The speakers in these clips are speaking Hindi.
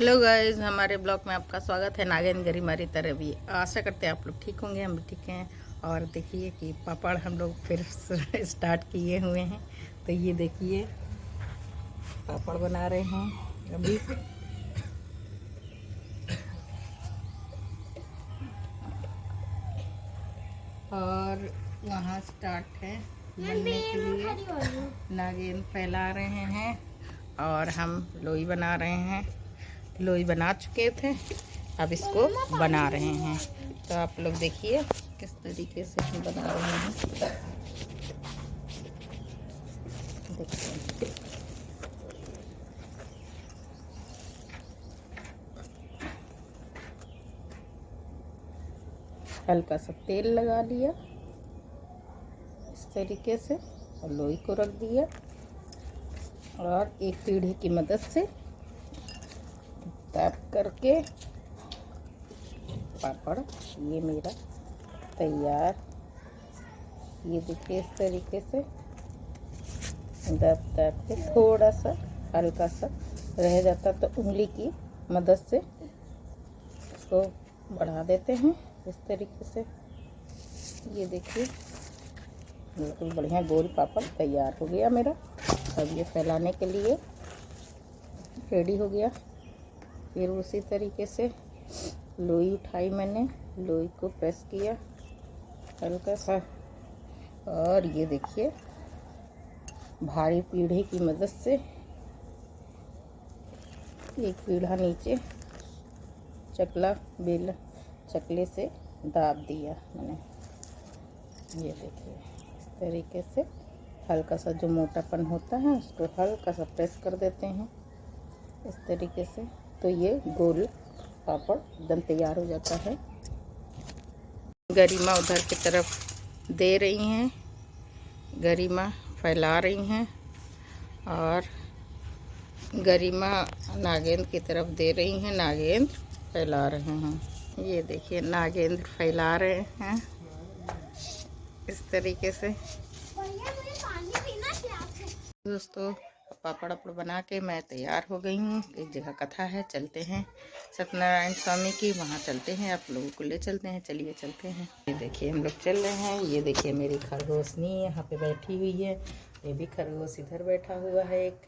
हेलो गाइस, हमारे ब्लॉग में आपका स्वागत है। नागेंद्र गरिमारी तरह भी आशा करते हैं आप लोग ठीक होंगे, हम भी ठीक हैं। और देखिए कि पापड़ हम लोग फिर स्टार्ट किए हुए हैं। तो ये देखिए पापड़ बना रहे हैं अभी। और वहाँ स्टार्ट है बनने के लिए। नागेंद्र फैला रहे हैं और हम लोई बना रहे हैं। लोई बना चुके थे, अब इसको बना रहे हैं। तो आप लोग देखिए किस तरीके से हम बना रहे हैं। देखिए हल्का सा तेल लगा लिया इस तरीके से और लोई को रख दिया और एक पीढ़ी की मदद से टैप करके पापड़ ये मेरा तैयार। ये देखिए इस तरीके से दब दब के थोड़ा सा हल्का सा रह जाता तो उंगली की मदद से इसको बढ़ा देते हैं इस तरीके से। ये देखिए बिल्कुल बढ़िया गोल पापड़ तैयार हो गया मेरा। अब ये फैलाने के लिए रेडी हो गया। फिर उसी तरीके से लोई उठाई मैंने, लोई को प्रेस किया हल्का सा और ये देखिए भारी पीढ़े की मदद से एक पीढ़ा नीचे चकले से दाब दिया मैंने। ये देखिए इस तरीके से हल्का सा जो मोटापन होता है उसको हल्का सा प्रेस कर देते हैं इस तरीके से। तो ये गोल पापड़ एकदम तैयार हो जाता है। गरिमा उधर की तरफ दे रही हैं, गरिमा फैला रही हैं और गरिमा नागेंद्र की तरफ दे रही हैं, नागेंद्र फैला रहे हैं। ये देखिए नागेंद्र फैला रहे हैं इस तरीके से। दोस्तों पापड़ अपड़ बना के मैं तैयार हो गई हूँ। एक जगह कथा है, चलते हैं सत्यनारायण स्वामी की, वहाँ चलते हैं, आप लोगों को ले चलते हैं। चलिए चलते हैं। ये देखिए हम लोग चल रहे हैं। ये देखिए मेरी खरगोशनी यहाँ पे बैठी हुई है। ये भी खरगोश इधर बैठा हुआ है, एक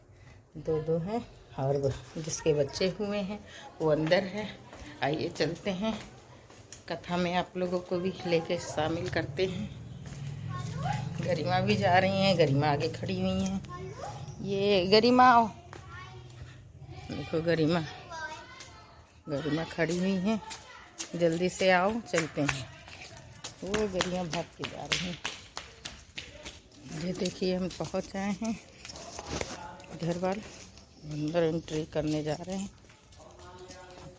दो हैं और जिसके बच्चे हुए हैं वो अंदर है। आइए चलते हैं कथा में, आप लोगों को भी लेके शामिल करते हैं। गरिमा भी जा रही हैं, गरिमा आगे खड़ी हुई हैं। ये गरिमा आओ, देखो गरिमा खड़ी हुई हैं, जल्दी से आओ चलते हैं। वो गरिमा भाग के जा रही हैं। ये देखिए हम पहुंच आए हैं, घर वाले अंदर एंट्री करने जा रहे हैं,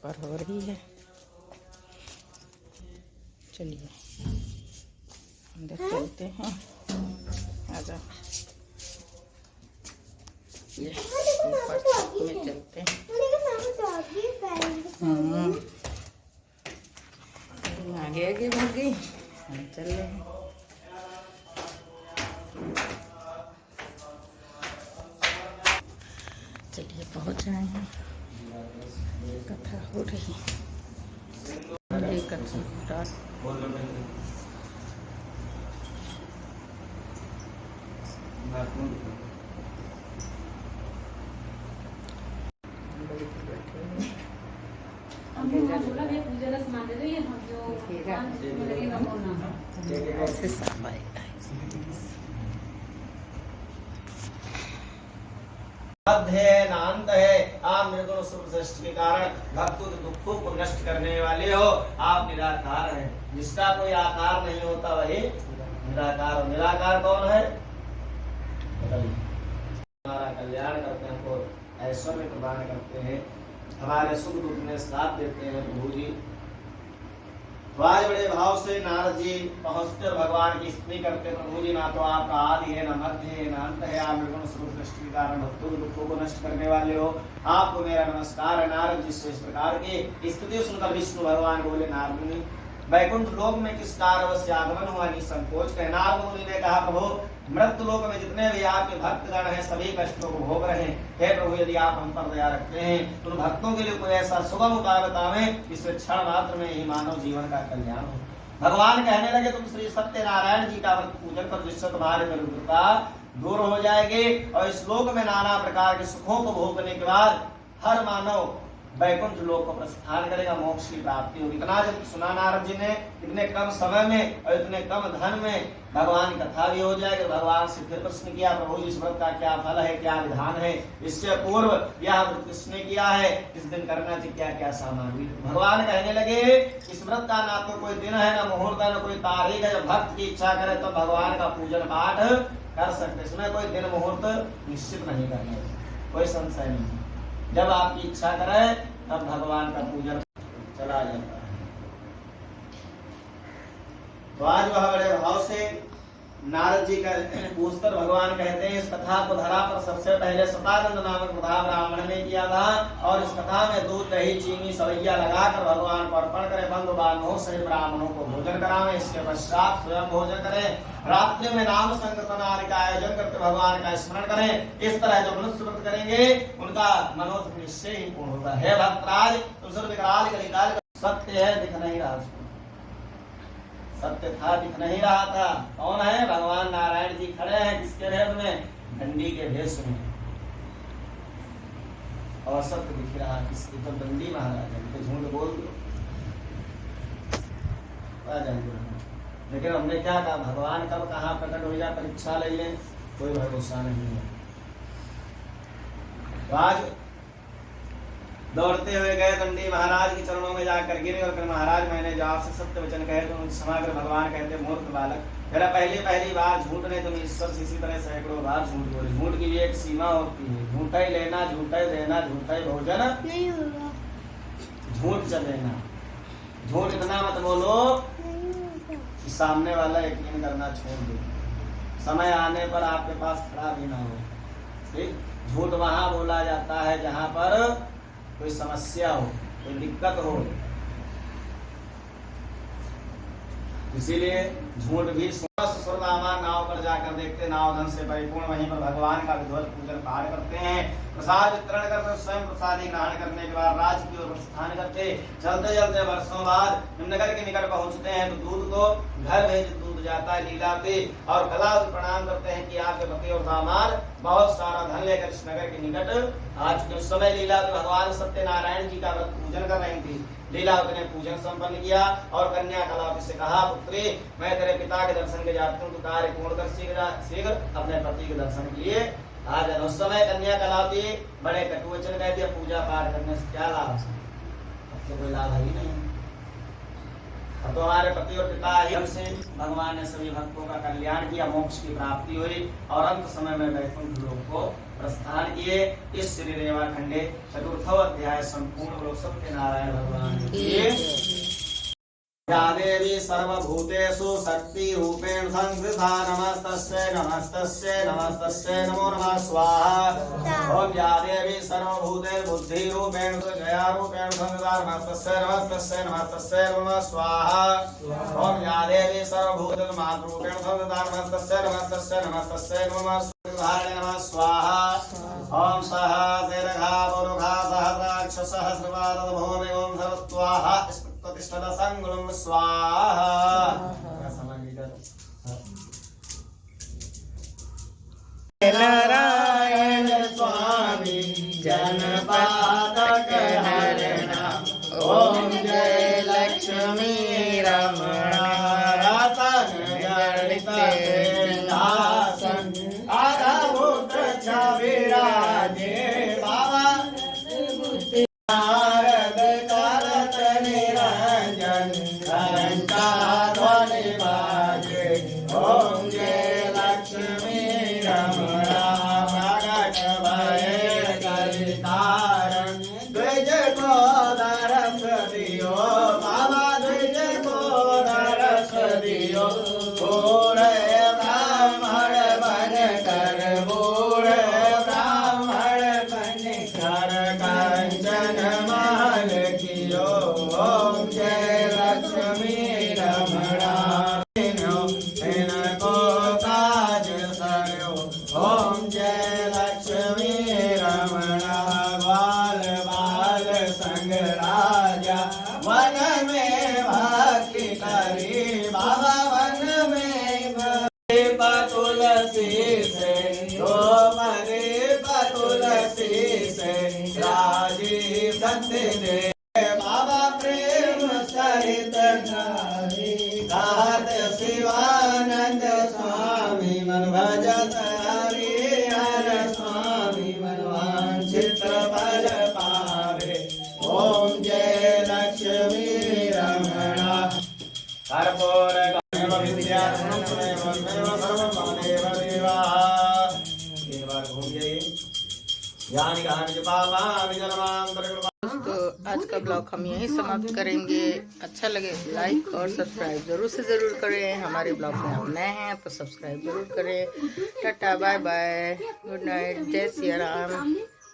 पर हो रही है। चलिए अंदर चलते हैं, आजा ये ऊपर में चलते हैं। आगे आगे बढ़ गई, हम चल रहे हैं। चलिए पहुंच आए हैं, कथा हो रही है। कथा स्टार्ट। है नांत है, आप निर्गुण सृष्टि के कारण भक्तों के दुखों को नष्ट करने वाले हो। आप निराकार हैं, जिसका कोई आकार नहीं होता वही निराकार हो। निराकार कौन है? हमारा कल्याण करते हैं, हमको ऐश्वर्य प्रदान करते हैं, हमारे सुख दुख में साथ देते हैं प्रभु जी। आज बड़े भाव से नारद जी पहुंचते भगवान की स्तुति करते। प्रभु जी ना तो आपका आदि है, ना मध्य है, ना अंत है। आप निर्गुण स्वरूप सृष्टि के कारण भक्तों के दुखों को नष्ट करने वाले हो। आपको मेरा नमस्कार है। नारद जी से इस प्रकार की स्तुति सुनकर विष्णु भगवान बोले, नारद मुनि वैकुंठ लोक में किस कारण से आगमन हुआ निसंकोच कहे। नारद मुनि ने कहा, प्रभु मृत्यु लोक में जितने भी आपके भक्तगण हैं सभी कष्टों को भोग रहे हैं। हे प्रभु यदि आप हम पर दया रखते हैं तो उन भक्तों के लिए कोई ऐसा सुगम उपाय बतावें जिससे क्षण मात्र में ही मानव जीवन का कल्याण हो। भगवान कहने लगे तुम श्री सत्यनारायण जी का व्रत पूजन कर जिससे तुम्हारे दरिद्रता दूर हो जाएगी और इस लोक में नाना प्रकार के सुखों को भोगने के बाद हर मानव वैकुंठ लोक को प्रस्थान करेगा, मोक्ष की प्राप्ति होगी। इतना जब सुना नारद जी ने इतने कम समय में और इतने कम धन में भगवान की कथा भी हो जाएगी। भगवान से फिर प्रश्न किया प्रभु इस व्रत का क्या फल है, क्या विधान है? इससे पूर्व यह व्रत किसने किया है, इस दिन करना चाहिए, क्या क्या सामग्री? भगवान कहने लगे इस व्रत का ना तो कोई दिन है, ना मुहूर्त है, ना कोई तारीख है। जब भक्त की इच्छा करे तो भगवान का पूजन पाठ कर सकते, इसमें कोई दिन मुहूर्त निश्चित नहीं करना, कोई संशय नहीं। जब आपकी इच्छा करे तब भगवान का पूजन चला जाता है। तो आज वह बड़े भाव से नारद जी का पूछकर भगवान कहते हैं इस कथा को धरा पर सबसे पहले सतानंद नामक बुधा ब्राह्मण ने किया था और इस कथा में दूध दही चीनी सवैया लगाकर भगवान को अर्पण करे, बंधु बांधवों से ब्राह्मणों को भोजन करावे, इसके पश्चात स्वयं भोजन करें, रात्रि में नाम संकीर्तन आदि का आयोजन करके भगवान का स्मरण करें। इस तरह जो मनुष्य व्रत करेंगे उनका मनोरथ निश्चय ही पूर्ण होगा। हे भक्तराज तुम विकराल कलिकाल सत्य है दिख नहीं रहा, सत्य था दिख नहीं रहा था। कौन है? भगवान नारायण जी खड़े हैं किसके भेष में? दंडी के भेष में, और सत्य दिख रहा किसकी? तो दंडी महाराज है। झूठ बोल दो आ जाएंगे। लेकिन हमने क्या कहा भगवान कब कहाँ प्रकट हो जाए परीक्षा ले लें, कोई भरोसा नहीं है। तो आज दौड़ते हुए गए दंडी महाराज के चरणों में जाकर गिरे और फिर महाराज मैंने जो आपसे सत्य वचन कहे तो क्षमा कर। भगवान कहते मूर्ख बालक, मेरा पहली बार झूठ नहीं, तुम ईश्वर से इसी तरह सैकड़ों बार झूठ बोले। झूठ की भी एक सीमा होती है, झूठा ही लेना, झूठा ही देना, झूठा ही भोजन नहीं होगा, झूठ चलेना। झूठ इतना मत बोलो कि सामने वाला यकीन करना छोड़ दे, समय आने पर आपके पास खड़ा भी ना हो। ठीक, झूठ वहां बोला जाता है जहां पर कोई समस्या हो, कोई दिक्कत हो। इसीलिए झूठ भी सुरनामा नाव पर जाकर देखते, नाव धन से परिपूर्ण, वहीं पर भगवान का विधिवत पूजन पाठ करते हैं, प्रसाद वितरण करते, स्वयं प्रसादी ग्रहण करने के बाद राज की ओर प्रस्थान करते। चलते चलते वर्षों बाद नगर के निकट पहुंचते हैं तो दूध को घर भेज दूध जाता है लीलावती और कला प्रणाम करते हैं कि आपके पति और दामाद बहुत सारा धन लेकर इस नगर के निकट आज के समय लीलावती भगवान सत्यनारायण जी का व्रत पूजन कर रही थी। लीलावती ने पूजन संपन्न किया और कन्या कलावती से कहा पुत्री मैं तेरे पिता के दर्शन के जाती हूँ, तो कार्य पूर्ण कर शीघ्र अपने पति के दर्शन के लिए आ जाए। उस समय कन्या कलावती बड़े कटु वचन कह दिया पूजा पाठ करने से क्या लाभ है? अब तो कोई लाभ ही नहीं। अब तो हमारे पति और पिता ही हमसे भगवान ने सभी भक्तों का कल्याण किया, मोक्ष की प्राप्ति हुई और अंत समय में वैकुंठ लोक को प्रस्थान किए। इस श्री रेवा खंडे चतुर्थ अध्याय संपूर्ण लोक सत्यनारायण भगवान की या देवी सर्वभूतेषु शक्ति रूपेण संस्थिता नमस्तस्यै नमस्तस्यै नमस्तस्यै नमो नमः स्वाहा। ओम या देवी सर्वभूते बुद्धि रूपेण जया रूपेण संस्थिता नमस्तस्यै नमस्तस्यै नमस्तस्यै नमो नमः स्वाहा। ओम या देवी सर्वभूते मातृ रूपेण संस्थिता नमस्तस्यै नमस्तस्यै नमस्तस्यै नमो नमः स्वाहा। ओम सह दीर्घा पुरुखा सहस्राक्ष सहस्रपाद भूमि ओम सर्वस्वाहा प्रतिष्ठा संगुणम स्वाहा। नारायण स्वामी जनपातक हरणा ओम जय लक्ष्मी रमणा रतन जड़ित सिंहासन आधाभूत छविराजे बाबा नारद करत निरंजन ध्वनि बाजे ओम जय लक्ष्मी रमणा प्रगट भय कलितारण द्विज को दरस दियो बाबा द्विज को दरस दियो। बूढ़े ब्राह्मण बन कर बूढ़े ब्राह्मण बन कर कंचन महल कियो ओम जय लक्ष्मी रमणा। इनको काज राजा वन में भक्ति करी बाबा वन में भक्ति तुलसी से तो मरे तुलसी से राजीव दत्त दे बाबा प्रेम सहित गात शिवानंद स्वामी मन भजत हरि हर स्वामी मन वांछित फल पावे ओम जय लक्ष्मी रमणा कर्पूर विद्या सर्वदेव देवा एक बार घूम जाइए ज्ञान गान जपावा विजनवांतर तो आज का ब्लॉग हम यहीं समाप्त करेंगे। अच्छा लगे लाइक और सब्सक्राइब ज़रूर से ज़रूर करें। हमारे ब्लॉग में आप नए हैं तो सब्सक्राइब ज़रूर करें। Tata bye bye, good night, जय सिया राम।